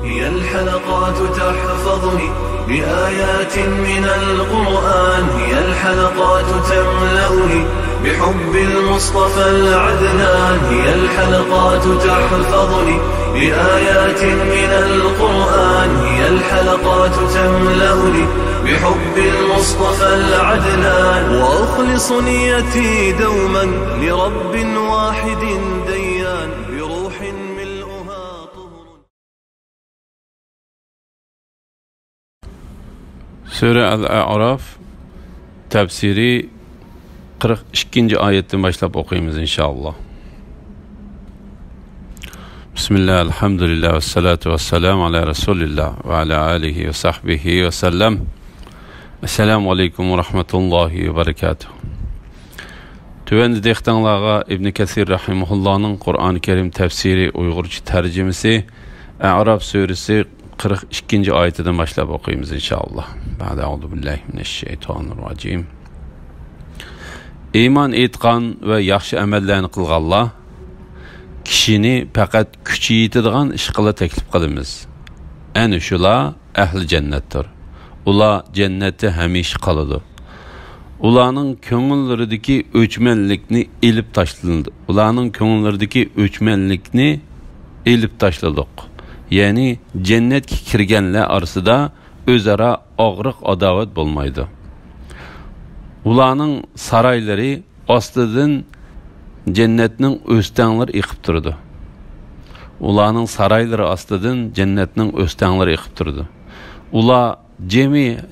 هي الحلقات تحفظني بآيات من القرآن، هي الحلقات تملأني بحب المصطفى العدنان، هي الحلقات تحفظني بآيات من القرآن، هي الحلقات تملأني بحب المصطفى العدنان، وأخلص نيتي دوما لرب واحد ديان بروح ملؤها طهر. Sure Al-A'raf tefsiri 42. ayetten başlayıp okuyayım inşallah. Bismillah, elhamdülillah, ve salatu ve selamu ala Resulillah ve ala alihi ve sahbihi ve sellem. Esselamu aleyküm ve rahmetullahi ve berekatuhu. Tüvendi dehtanlığa İbn Kesir Rahimullah'ın Kur'an-ı Kerim tefsiri Uygurca tercümesi A'raf suresi 42. ayetinden başlayıp okuyayım inşallah. Euzubillahimineşşeytanirracim. İman etqan ve yaxşı əməllərini qılğanlar kişini faqat küçüytadigan iş qila teklif qilamiz. Ana shular ahli jannatdir. Ular jannatda hamisha qoladi. Ularning ko'ngillaridagi o'chmanlikni elib tashlandi. Ularning ko'ngillaridagi o'chmanlikni elib tashladik. Ya'ni jannatga kirganlar orasida o'zaro og'riq adovat bo'lmaydi. Ularning saroylari ostidan jannatning o'stanlari eqib turdi. Ularning saroylari ostidan jannatning o'stanlari eqib turdi. Ular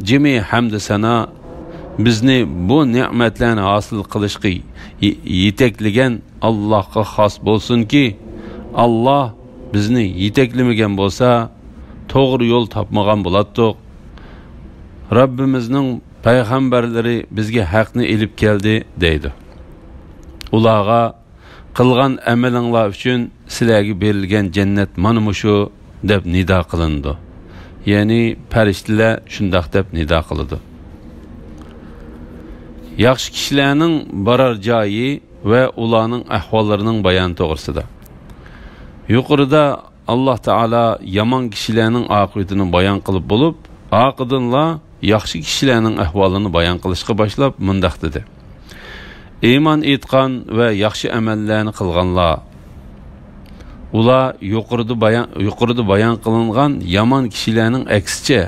jami hamd sana bizni bu ne'matlarni hosil qilishga yetaklagan Allohga xos bo'lsinki, Alloh bizni yetaklamagan bo'lsa, to'g'ri yo'l topmagan bo'lardik. Rabbimizning payg'ambarlari bizga haqni elib keldi deydi. Ularga qilgan amalinglar uchun sizlarga berilgan jannat mana mushu deb nido qilindi. Ya'ni farishtalar shundoq deb nido qiladi. Yaxshi kishilarning borar joyi va ularning ahvollarining bayon to'g'risida. Yuqorida Alloh taolo yomon kishilarning oqibatini bayon qilib bo'lib, oqidanlar yaxshi kishilarning ahvolini bayon qilishga boshlab mundaq dedi. Iymon etgan va yaxshi amallarni qilganlar ular yuqorida bayon qilingan yomon kishilarning aksicha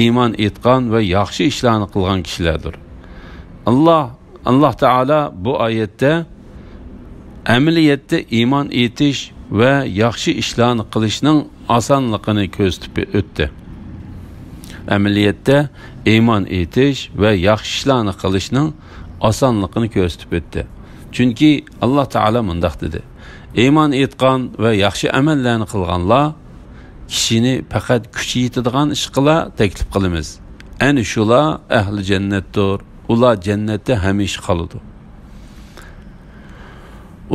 iymon etgan va yaxshi ishlarni qilgan kishilardir. Alloh taolo bu oyatda amaliyotda iymon etish va yaxshi ishlarni qilishning osonligini ko'rsatib o'tdi. Amaliyotda iymon etish va yaxshi ishlarni qilishning osonligini ko'rsatib o'tdi. Chunki Alloh taolo mundaq dedi: iymon etgan va yaxshi amallarni qilganlar kishini faqat kuch yetadigan ish qila taklif qilamiz. Ana shular ahli jannatdir. Ular jannatda hamisha qoladi.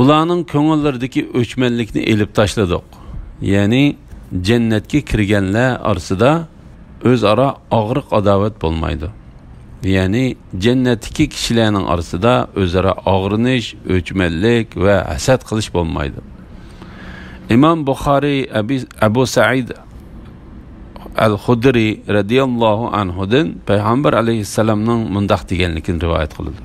Ularning ko'ngillaridagi o'chmanlikni elib tashladik. Ya'ni jannatga kirganlar orasida o'zaro og'riq adovat bo'lmaydi. Ya'ni jannatdagi kishilarning orasida o'zaro og'rinish, o'chmanlik va hasad qilish bo'lmaydi. Imom Buxoriy Abu Sa'id Al-Khudri radhiyallohu anhudan payg'ambar alayhissalomning mundaq deganligini rivoyat qiladi.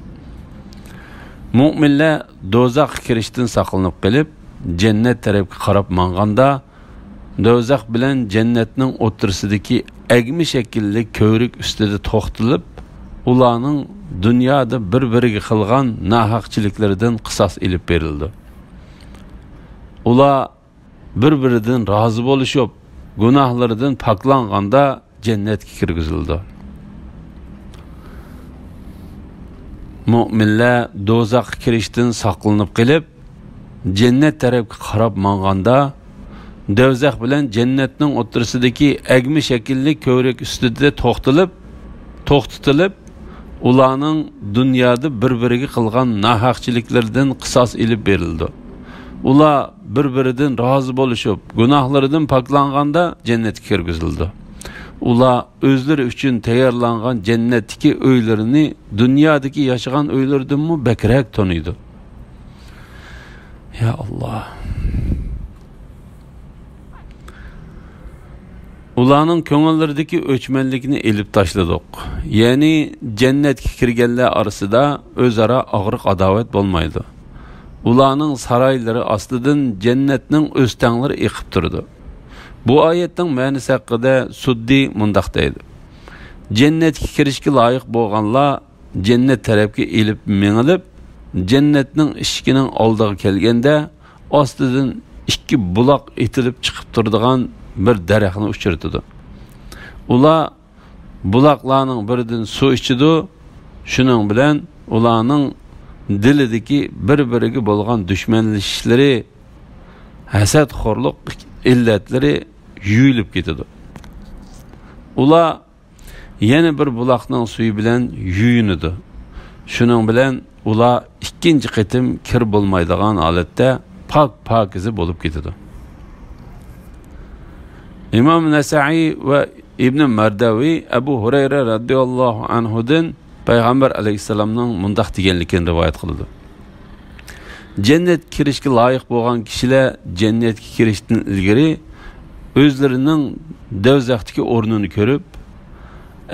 Mu'minlar do'zaxga kirishdan saqlanib qolib, jannat tarafga qarab manganda do'zax bilan jannatning o'rtasidagi agmi shaklli ko'rik ustida to'xtalib, ularning dunyoda bir-biriga qilgan nohaqchiliklaridan qisos ilib berildi. Ular bir-biridan rozi bo'lishib, gunohlaridan poklanganda jannatga kirgizildi. Mu'minlar do'zaxga kirishdan saqlanib qolib, jannat tarafga qarab manganda do'zax bilan jannatning o'rtasidagi agmi shaklli ko'rik ustida to'xtatilib, ularning dunyoda bir-biriga qilgan nohaqchiliklaridan qisos ilib berildi. Ular bir-biridan rozi bo'lishib, gunohlaridan poklanganda jannatga kirgizildi. Ular o'zlari uchun tayyorlangan jannatdagi uylarini dunyodagi yashagan uylardan mu bakrak tanıydı. Ya Allah. Ularning ko'ngillardagi o'chmanlikni elib tashladik. Ya'ni jannatga kirganlar orasida o'zaro og'riq adovat bo'lmaydi. Ularning saroylari ostidan jannatning o'stanglari eqib turdi. Bu oyatning ma'nosi haqida Suddi mundaq deydi. Jannatga kirishga loyiq bo'lganlar jannat tarafga elib mengilib, jannatning eshigining oldiga kelganda ostidan ikki buloq etilib chiqib turadigan bir daraxtni uchirtdi. Ular buloqlarning biridan suv ichdi. Shuning bilan ularning dilidagi bir-biriga bo'lgan dushmanlashishlari, hasadxo'rlik illatlari yuyilib ketdi. Ular yana bir buloqning suvi bilan yuyinadi. Shuning bilan ular ikkinchi qitim kir bo'lmaydigan holatda pak-pakizi bo'lib ketdi. İmam Nasai ve İbn Mardavi Abu Hurayra radhiyallohu anhudan Peygamber aleyhisselamның mundaq deganligini rivoyat qildi. Cennet kirishga loyiq bo'lgan kishilar jannatga kirishdan ilgari o'zlarining do'zaxdagi o'rnini ko'rib,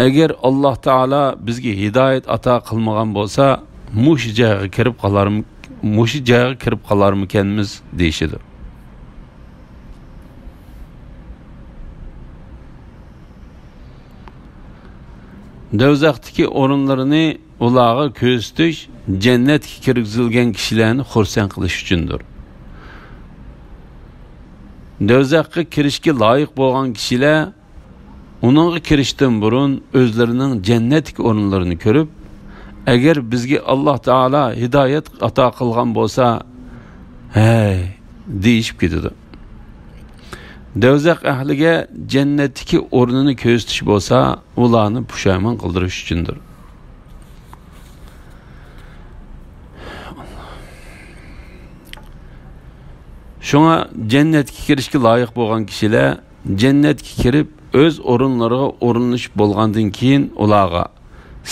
agar Alloh taolo bizga hidoyat ato qilmagan bo'lsa, mush joyga kirib qolarmikanmiz deyishadi. Do'zaxdagi o'rinlarini ularga ko'rsatish jannatga kirgizilgan kishilarni xursand qilish uchundir. Do'zaxga kirishga loyiq bo'lgan kishilar uningga kirishdan burun o'zlarining jannatdagi o'rinlarini ko'rib, agar bizga Alloh taolo hidoyat ato qilgan bo'lsa, hey deyishib ketadi. Do'zax ahliga jannatdagi o'rnini ko'rsatish bo'lsa, ularni pushaymon qildirish uchundir. Shunga jannatga kirishga loyiq bo'lgan kishilar jannatga kirib o'z o'rinlariga o'rinlish bo'lgandan keyin ularga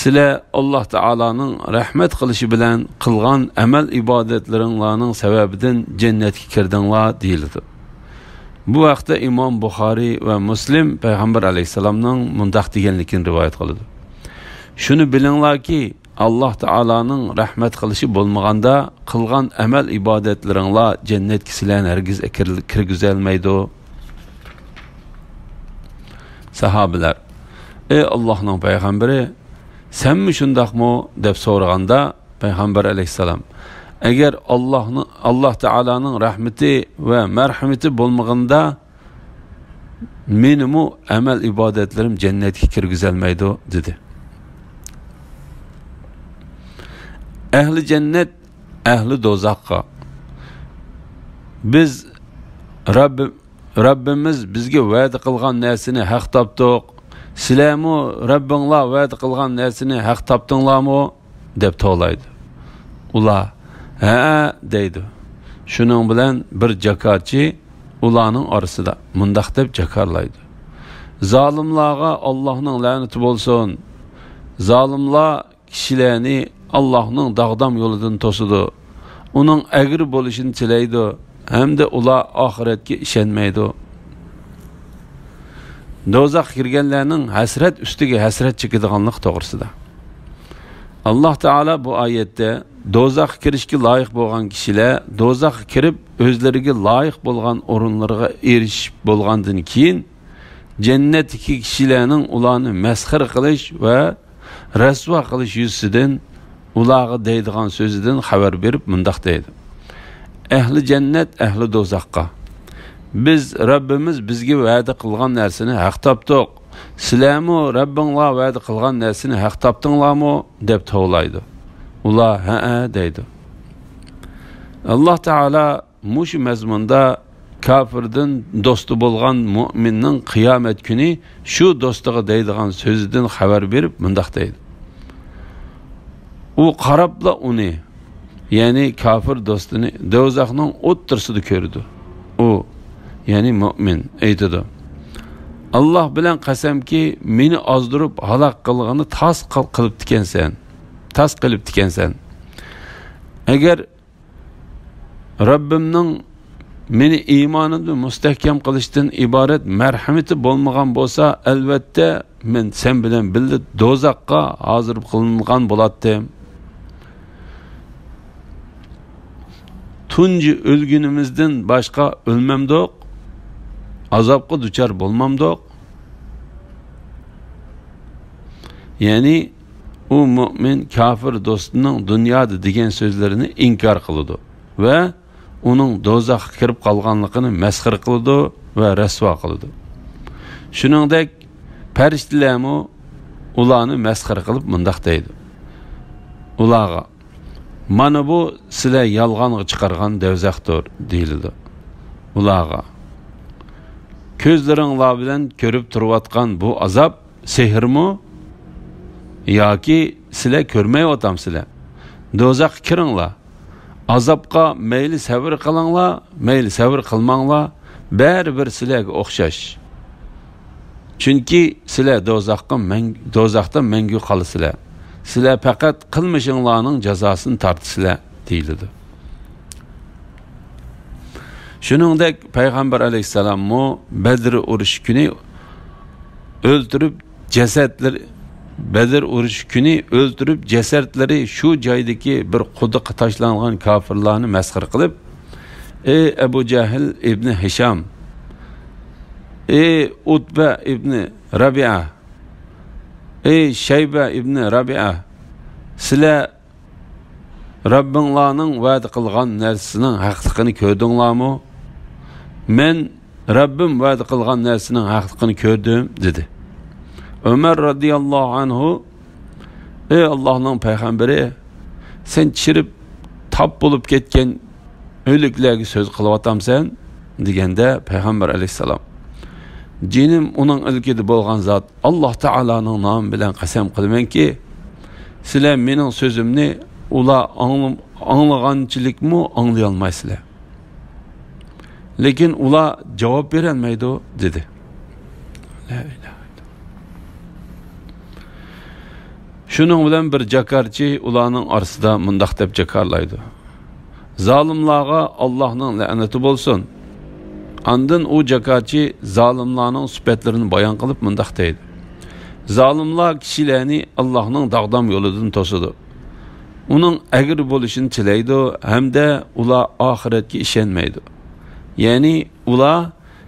sizlar Alloh taolaning rahmat qilishi bilan qilgan amal ibodatlaringlarning sababidan jannatga kirdinglar deyiladi. Bu vaqtda İmam Buxoriy va Muslim Payg'ambar alayhisalomning mundaq deganligini rivoyat qiladi. Shuni bilinglarki, Alloh taolaning rahmat qilishi bo'lmaganda qilgan amal ibodatlaringlar jannatga sizlarni hargiz kirgizolmaydi. Sahabelar, ey Allohning payg'ambari, senmi shundaqmi deb so'raganda Payg'ambar alayhisalom, agar Alloh taolaning rahmati va marhamati bo'lmaganda menimi amal ibodatlarim jannatga kirgizolmaydi dedi. Ahli jannat, ahli do'zaxqa. Biz Rabbimiz bizga va'da qilgan narsani haq topdik. Sizlarmi Rabbinglar va'da qilgan narsani haq topdinglarmi deb to'laydi. Ular ha deydi. Shuning bilan bir jakarchi ularning orasida mundaq deb jakarlaydi. Zolimlarga Allohning la'nati bo'lsin. Zolimlar kishilarni Allohning dag'dam yo'lidan to'sidi. Uning agri bo'lishini tilaydi hamda ular oxiratga ishonmaydi. Do'zax kirganlarning hasrat ustiga hasrat chekadiganlik to'g'risida. Alloh taolo bu oyatda do'zax kirishga loyiq bo'lgan kishilar do'zax kirib o'zlariga loyiq bo'lgan o'rinlarga erishib bo'lgandan keyin jannatdagi kishilarning ularni masxar qilish va rasvo qilish yuzidan ularga deydigan so'zidan xabar berib mundaq deydi. Ahli jannat, ahli do'zaxqa. Biz Rabbimiz bizga va'da qilgan narsani haq topdik. Sizlarmi Rabbinglar va'da qilgan narsani haq topdinglarmi deb to'laydi. Ular ha deydi. Alloh taolo mush mazmunda kafirdan do'sti bo'lgan mu'minning qiyomat kuni shu do'stiga deydigan so'zidan xabar berib mundaq deydi. U qarabla uni, ya'ni kafir do'stini do'zaxning o'ttirsida ko'rdi. U, ya'ni mu'min aytadi: Alloh bilan qasamki, meni ozdirib halok qilgani tas qilib tikansan. Agar Rabbimning meni iymonimni mustahkam qilishdan iborat marhamati bo'lmagan bo'lsa, albatta men sen bilan birga do'zaxga hozir qilingan bo'lardim. Tunji o'lgunimizdan boshqa o'lmamdoq, azobga duchor bo'lmamdoq. Ya'ni u mu'min kafir do'stining dunyoda degan so'zlarini inkor qiladi va uning do'zaxga kirib qolganligini masxir qiladi va rasvo qiladi. Shuningdek, farishtalarmi ularni masxir qilib mundaq deydi. Ularga mana bu sizlar yolg'onga chiqargan do'zaxdir deyiladi. Ularga ko'zlaringlar bilan ko'rib turayotgan bu azob sehrmi yoki sizlar ko'rmay o'tamsizlar? Do'zaxga kiringlar. Azobga mayli sabr qilinglar, mayli sabr qilmanglar, baribir sizlarga o'xshash. Chunki sizlar do'zaxda mangu qolasizlar. Sizlar faqat qilmishinglarning jazosini tortisizlar deyiladi. Shuningdek, payg'ambar alayhisalommo Badr urush kuni o'ltirib jasadlari shu joydagi bir quduqqa tashlangan kofirlarni masxir qilib, ey Abu Jahl ibn Hisham, ey Utba ibn Rabi'a, ey Shayba ibn Rabi'a, sizlar Rabbinglarning va'da qilgan narsasining haqligini ko'rdinglarmi? Men Rabbim va'da qilgan narsaning haqligini ko'rdim dedi. Ömer radıyallahu anhu, ey Allah'ın peygamberi, sen çirip tap bulup ketken ölüklerge söz kılıvatamsan degende peygamber aleyhisselam, cinim onun ülkede bolgan zat Allah Teala'nın namı bilen qasam qilmen ki, sizler mening sözümni ula anlaganchilik mu anlayalmaysizlar. Lekin ula cevap verelmeydi dedi. La ilahe. Şunun bilen bir jakarchi ularning orasida mundaq deb jakarlaydi. Zalimlarga Allohning la'nati bo'lsin. Andın u jakarchi zalimlarning sifatlarini bayon qilib mundaq deydi. Zalimlar kishilarni Allohning dag'dam yo'lidan to'sidi. Uning agir bo'lishini tilaydi hamda ular oxiratga ishonmaydi. Ya'ni ular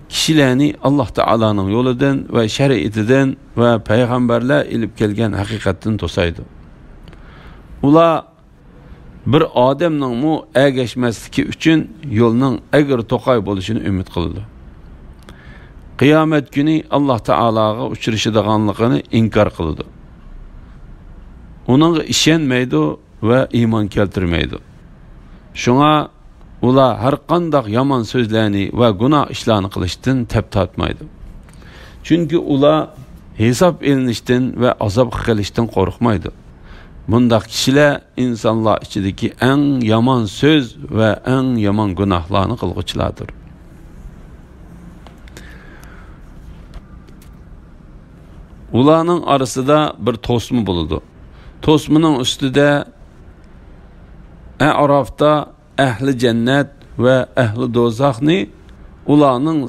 kishilarni Alloh taolaning yo'lidan va shariatidan va payg'ambarlar ilib kelgan haqiqatdan to'saydi. Ular bir odamning mu agashmasligi uchun yo'lning agir to'qay bo'lishini umid qildi. Qiyomat kuni Alloh taolaga uchrashadiganligini inkor qildi. Uningga ishonmaydi va iymon keltirmaydi. Shunga ular har qanday yomon so'zlarni va gunoh ishlarni qilishdan tap tortmaydi. Chunki ular hisob elinishdan va azob qilishdan qo'rqmaydi. Bundaq kishilar insonlar ichidagi eng yomon so'z va eng yomon gunohlarni qilguvchilardir. Ularning orasida bir to'sma bo'ladi. To'smaning ustida A'rofda ahli jannat ve ahli do'zaxni ularning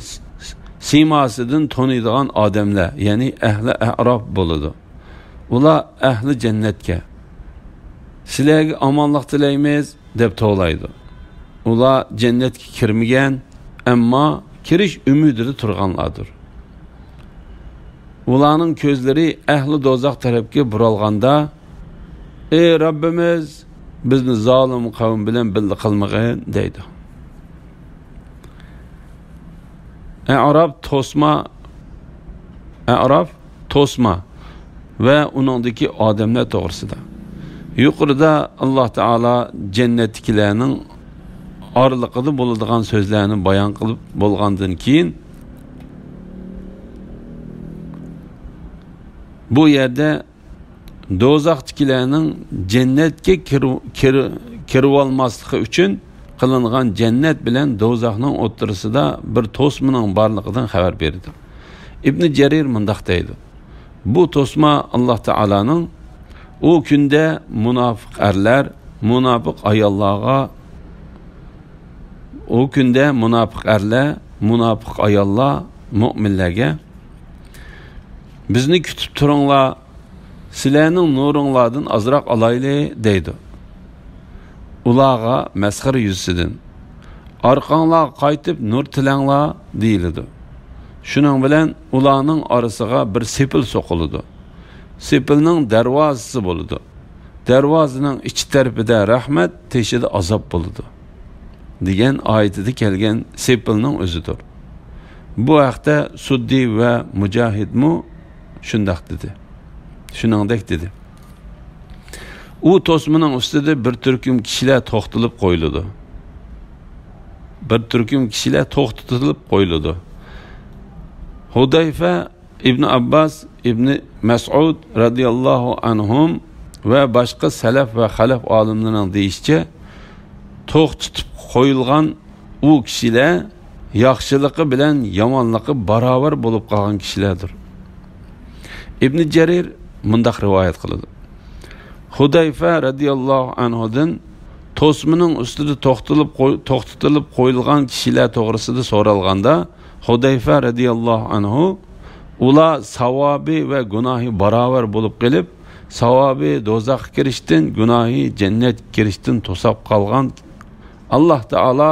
simasidan taniydigan odamlar, ya'ni ahli a'rof bo'ladi. Ular ahli jannatga sizlarga omonlik tilaymiz deb to'laydi. Ular jannatga kirmagan, ammo kirish umidida turganlardir. Ularning ko'zlari ahli do'zax tarafga buralganda, ey Rabbimiz, bizni zolim qavm bilan birga qilmag'in deydi. A'rof to'sma va uningdagi odamlar to'g'risida. Yuqorida Alloh taolo jannatliklarning orliqida bo'ladigan so'zlarni bayon qilib bo'lgandan keyin bu yerda do'zaxdagilarning jannatga kirib olmasligi uchun qilingan jannat bilan do'zaxning o'rtasida bir to'smaning borligidan xabar berdi. İbn Jarir mundaq deydi. Bu to'sma Alloh taolaning o kunda munofiq erlar, munofiq ayollarga o günde münafık erler, münafık ayollar müminlerge bizni kütüp turunglar, sizlarning nurunglardan azroq alayli deydi. Ularga mesxir yüzüsidin arqanglar qaytib nur tilanglar deyildi. Shuning bilan ularning orasiga bir sepil so'qildi. Sepilning darvozasi bo'ldi. Darvozaning ichi tarafida rahmat, teshida azob bo'ldi. degan oyatida kelgan sepilning o'zidir. Bu haqda Suddi va Mujahidmu shundoq dedi. Shuningdek dedi. U to'smining ustida bir turkum kishilar to'xtalib qo'yildi. Bir turkum kishilar to'xtatilib qo'yildi. Hudayfa ibn Abbas ibn Mas'ud radiyallohu anhum va boshqa salaf va xalaf olimlarining deyishicha to'xtatib qo'yilgan u kishilar yaxshiligi bilan yomonligi barobar bo'lib qolgan kishilardir. Ibn Jarir mundaq rivoyat qiladi. Hudayfa radiyallohu anhudan to'smining ustida to'xtatilib qo'yilgan kishilar to'g'risida so'ralganda Hudayfa radiyallohu anhu ular savobi va gunohi barobar bo'lib qilib, savobi do'zaxga kirishdan, gunohi jannatga kirishdan to'sab qolgan Allah Taala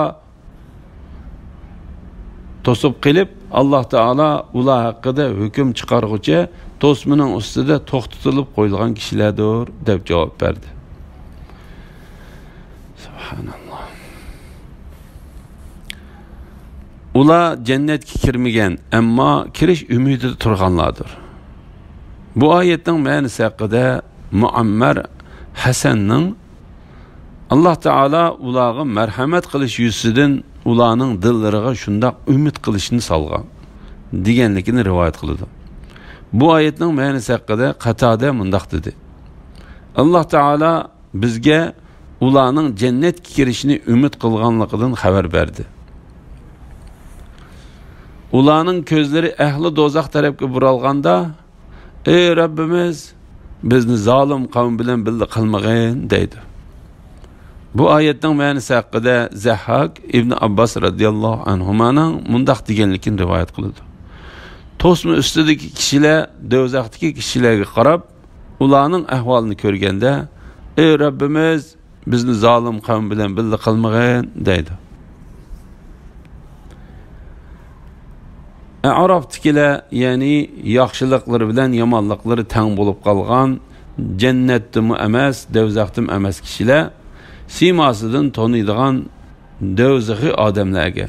to'sib qilib, Allah Taala ular haqida hukm chiqarg'uchi to'smining ustida to'xtatilib qo'yilgan kishilardir deb javob berdi. Subhanalloh. Ular jannatga kirmagan, ammo kirish umidida turganlardir. Bu oyatning ma'nosi haqida Muammar Hasanning Allah Taala ularga marhamat qilish yuzidan ularning dillariga shundoq umid qilishni solgan deganligini rivoyat qiladi. Bu oyatning ma'nosi haqida Qatada mundaq dedi. Allah Taala bizga ularning jannatga kirishini umid qilganligidan xabar berdi. Ularning ko'zlari ahli do'zax tarafga buralganda, ey Rabbimiz, bizni zolim qavm bilan birga qilmag'in deydi. Bu oyatning ma'nosi haqida Zahhak ibn Abbas radiyallohu anhumaning mundaq deganligini rivoyat qiladi. To'smi ustidagi kishilar do'zaxdagi kishilarga qarab, ularning ahvolini ko'rganda, ey Rabbimiz, bizni zolim qavm bilan birga qilmag'in deydi. Arabdagilar, ya'ni yaxshiliklari bilan yomonliklari teng bo'lib qolgan, jannatdimi emas, do'zaxdim emas kishilar siymasidan taniydigan do'zaxi odamlarga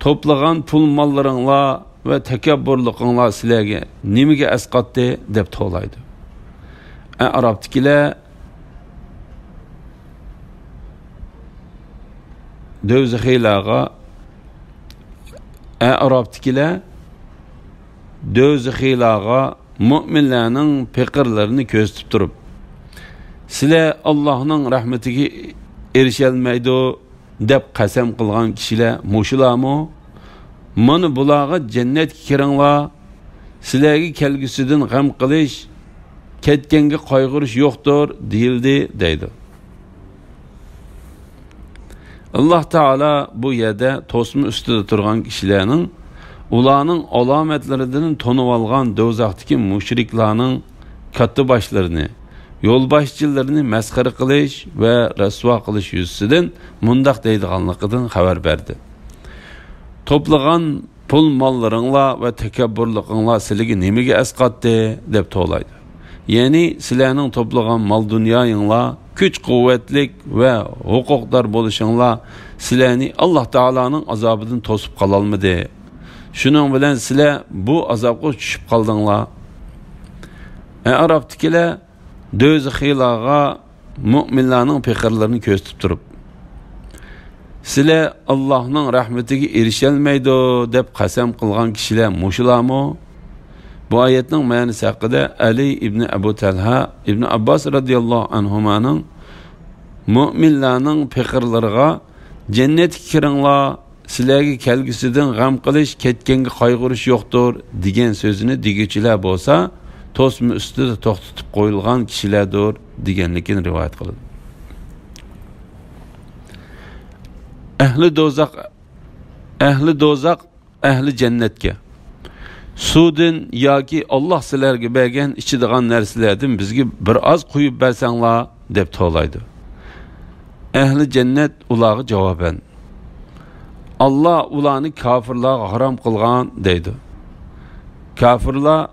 to'plagan pul mollaringlar va takabburliqinglar sizlarga nimaga asqatdi deb to'laydi. Arabdagilar do'zaxilarga Arabdagilar do'zaxilarga mu'minlarning fikrlarini ko'zitib turib, sizlar Allohning rahmatiga erisholmaydi deb qasam qilgan kishilar mushularmi? Mana bularga jannatga kiringlar, sizlarga kelgusidan g'am qilish, ketganga qayg'urish yo'qdir deyildi deydi. Allah Taala bu yerda to'smi ustida turgan kishilarning ularning alomatlaridan tonib olgan do'zaxdagi mushriklarning katta boshlarini, yo'lboshchilarini masxara qilish va rasvo qilish yuzidan mundaq deydiganligidan xabar berdi. To'plagan pul mollaringlar va takabburliqinglar sizlarga nimaga asqatdi deb to'laydi. Ya'ni sizlarning to'plagan mol dunyoyinglar, kuch-quvvatlik va huquqdor bo'lishinglar sizlarni Alloh taolaning azobidan to'sib qola olmadi. Shuning bilan sizlar bu azobga tushib qoldinglar. Arabdagilar do'zaxiylarga mu'minlarning fikrlarini ko'zitib turib, sizlar Allohning rahmatiga erisholmaydi deb qasam qilgan kishilar mushularmi? Bu oyatning ma'nosi haqida Ali ibn Abu Talha ibn Abbas radiyallohu anhumaning mu'minlarning fikrlariga jannatga kiringlar, sizlarga kelgusidan g'am qilish, ketganga qayg'urish yo'qdir degan so'zini deguchilar bo'lsa, to'smi ustida to'xtatib qo'yilgan kishilardir deganligini rivoyat qiladi. ahli do'zax ahli jannatga sudin yoki Alloh sizlarga bergan ichadigan narsalardan bizga bir oz quyib bersanglar deb to'laydi. Ahli jannat ularga javoban Allah ularni kafirlarga harom qilgan deydi. Kafirlar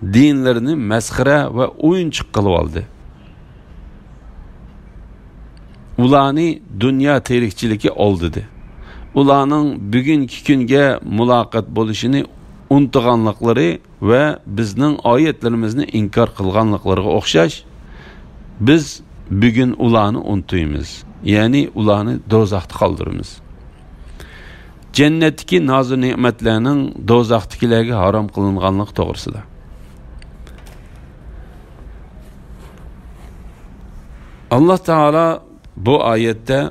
dinlerini mesxire ve oyunçuk qilib oldi. Ularni dünya terikçiligi oldi dedi. Ularning bugungi kunga muloqot bo'lishini unutganliklari ve bizning oyatlarimizni inkor qilganliklariga o'xshash biz bugun ularni unutuymiz. Ya'ni ularni do'zaxda qoldiramiz. Cennetdagi noz ne'matlarning do'zaxdagilarga harom qilinganligi to'g'risida. Allah Teala bu ayette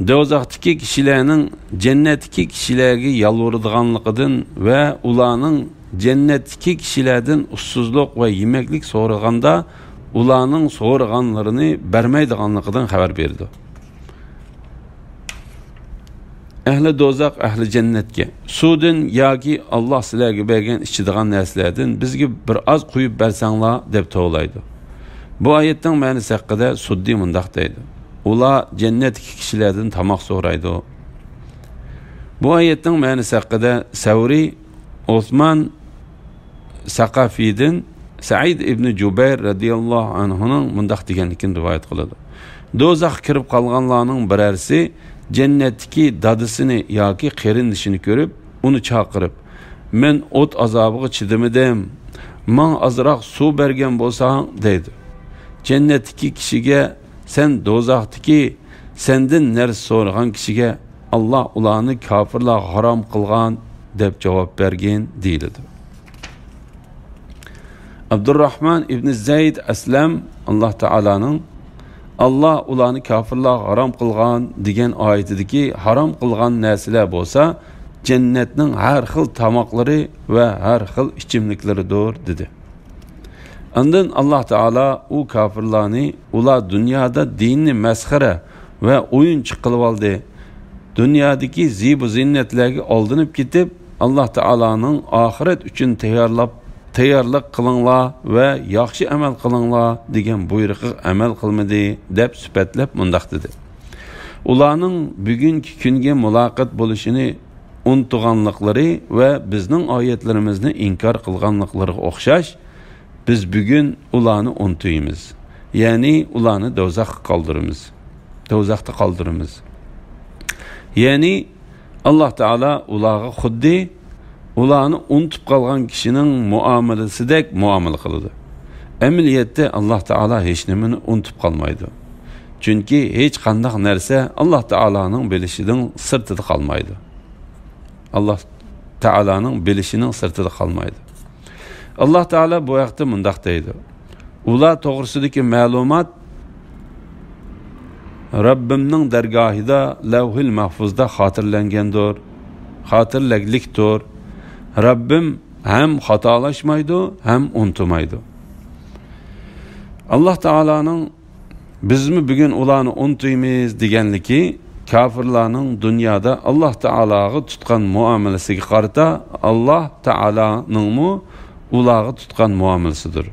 do'zaxdagi kishilarning jannatdagi kishilarga yalvaradiganligidan ve ularning jannatdagi kishilardan ussuzlik ve yemeklik so'raganda ularning so'raganlarini bermaydiganligidan xabar berdi. Ahli do'zax ahli jannatga sudin yoki Alloh sizlarga bergan ichadigan narsalardan bizga bir oz quyib bersanglar deb to'laydi. Bu ayetning ma'nosi haqida Suddi mundaq deydi. Ular jannatdagi kishilardan tamoq so'raydi. Bu ayetning ma'nosi haqida Savri Osman Saqafiydan Said ibn Jubayr radhiyallohu anhuning mundaq deganligini rivoyat qiladi. Do'zax kirib qolganlarning birarsi jannatdagi dadisini yoki qarindishini ko'rib, uni chaqirib, "Men o't azobiga chidamadim. Men azroq suv bergan bo'lsang" deydi. Cennetdeki kişiye sen do'zaxdagi senden narsa so'ragan kişiye Allah ularni kafirlar harom qilgan deb javob bergan deyiladi. Abdurrahman ibn Zayd Aslam Allah Teala'nın Allah ularni kafirlar harom qilgan degan oyatidagi harom qilgan narsalar bo'lsa, jannatning har xil tamoqlari va har xil ichimliklaridir dedi. Ondan Allah Teala o kafirlarni ular dünyada dinni mesxire ve oyunçuk qilib oldi. Dünyadaki zibu zinnetlerge aldınıp gidip Allah Teala'nın ahiret üçün tayyorlik qilinglar ve yaxshi amal qilinglar degan buyrug'i amal qilmadi deb sifatlab mundaq dedi. Ularning bugungi kunga muloqot bo'lishini unutganliklari ve bizning oyatlarimizni inkor qilganliklariga o'xshash biz bugün ularni unutuymiz. Yani ularni do'zaxga qoldiramiz. Do'zaxda qoldiramiz. Yani Allah Teala ularga xuddi ularni unutib qolgan kishining muomalasidek muomala qiladi. Amaliyotda Allah Teala hech nimani unutib qolmaydi. Chunki hech qanday narsa Allah Teala'ning bilishining sirtida qolmaydi. Allah Teala'ning bilishining sirtida qolmaydi. Allah Teala bu ayakta mundaq deydi. Ular to'g'risidagi ma'lumot Rabbimning dargohida Lavhul Mahfuzda xotirlangandir. Xotirlaglikdir. Rabbim hem xatolaşmaydı hem unutmaydı. Allah Teala'nın biz mi bugün ularni unutuymiz deganligi kafirlarning dünyada Allah Teala'ga tutgan muomalasiga qarata Allah Teala'ning mu ularga tutgan muomalasidir.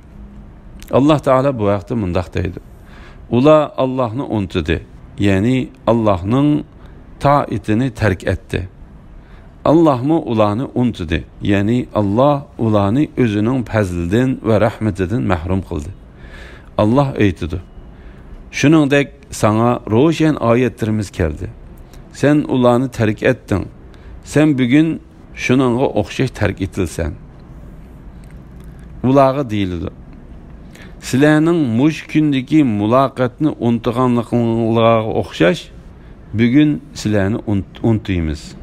Allah Teala bu vaqtda mundaq deydi. Ular Allah'ni unutdi. Yani Allah'ning taatini terk etti. Allah mı ularni unutdi. Yani Allah ularni özünün fazlidan ve rahmetidan mahrum qildi. Allah aytdi. Shuningdek sana ro'shan oyatlarimiz keldi. Sen ularni terk etdin. Sen bugün shuningga o'xshash terk etilsan. Ularga deyildi. Sizlarning mush kundagi muloqotni unutganliklaringizga o'xshash bugün sizlarni unutuymiz.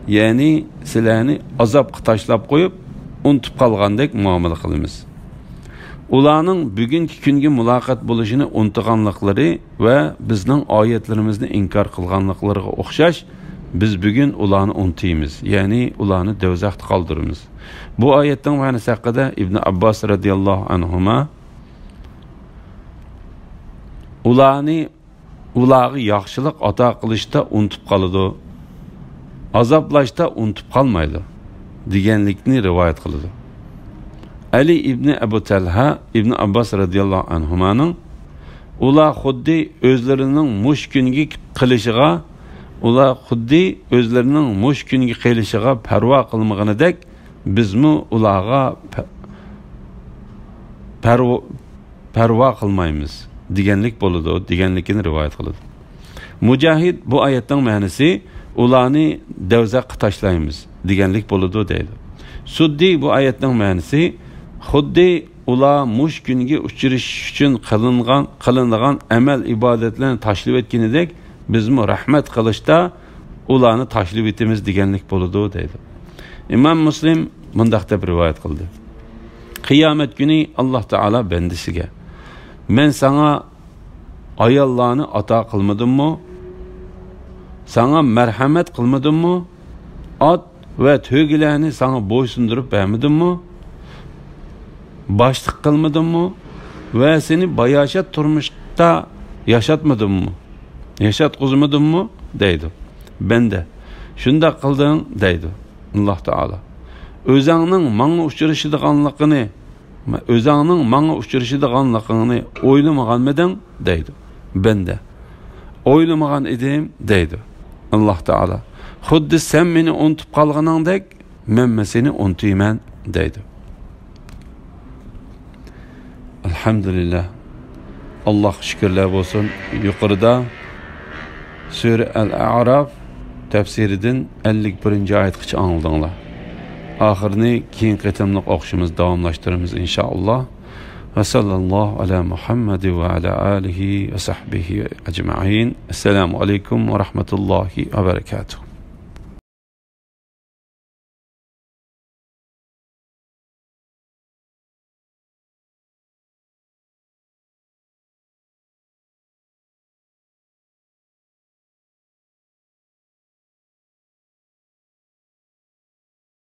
Yani sizlarni azobga tashlab qo'yib unutib qolgandek muomala qilamiz. Ularning bugungi kunga muloqot bo'lishini unutganliklari va bizning oyatlarimizni inkor qilganliklariga o'xshash biz bugün ularni unutuymiz. Yani ularni do'zaxda qoldiramiz. Bu oyatning ma'nosi haqida Ibn Abbos radhiyallohu anhuma ularni ularga yaxshilik ato qilishda unutib qoladi, azoblashda unutib qolmaydi deganlikni rivoyat qiladi. Ali ibn Abu Talha ibn Abbas radhiyallohu anhumaning ular xuddi o'zlarining mush kungi qilishiga parvo qilmaganidek bizmi ularga parvo qilmaymiz deganlik bo'ladi, deganlikni rivoyat qiladi. Mujahid bu oyatning ma'nosi ularni davzaqqa tashlaymiz deganlik bo'ladi deydi. Suddi bu oyatning ma'nosi xuddi ular mush kunga uchirish uchun qilingan amal ibodatlarni tashlab etganidek bizmi rahmat qilishda ularni tashlab etamiz deganlik bo'ladi deydi. Imom Muslim bundaq deb rivoyat qildi. Qiyomat kuni Alloh taolo bandasiga: "Men sana ayollarni ato qilmadimmi? Sana marhamat qilmadimmi? Ot va to'gilarni sana bo'ysundirib bermadimmi? Boshliq qilmadimmi? Va seni bayashat turmushda yaşatmadimmi? Yaşatqizmadimmi?" deydi. Bende shunda qildim deydi Alloh taolo. O'zingning menga uchrashidiganligini o'ylamaganmiding deydi. Bende o'ylamagan edim deydi Alloh taolo. Xuddi sen meni unutib qolganingdek men seni unutmayman deydi. Alhamdulillah. Allah şükürler olsun. Yukarıda Sure Al-A'raf tefsirinden 51. ayetkiçi anıldığınlar. Ahirini keyin qitimliq o'qishimiz davomlashtiramiz inşallah. Ve sallallahu ala Muhammed ve ala alihi ve sahbihi ecma'in. Esselamu aleyküm ve rahmetullahi ve berekatuhu.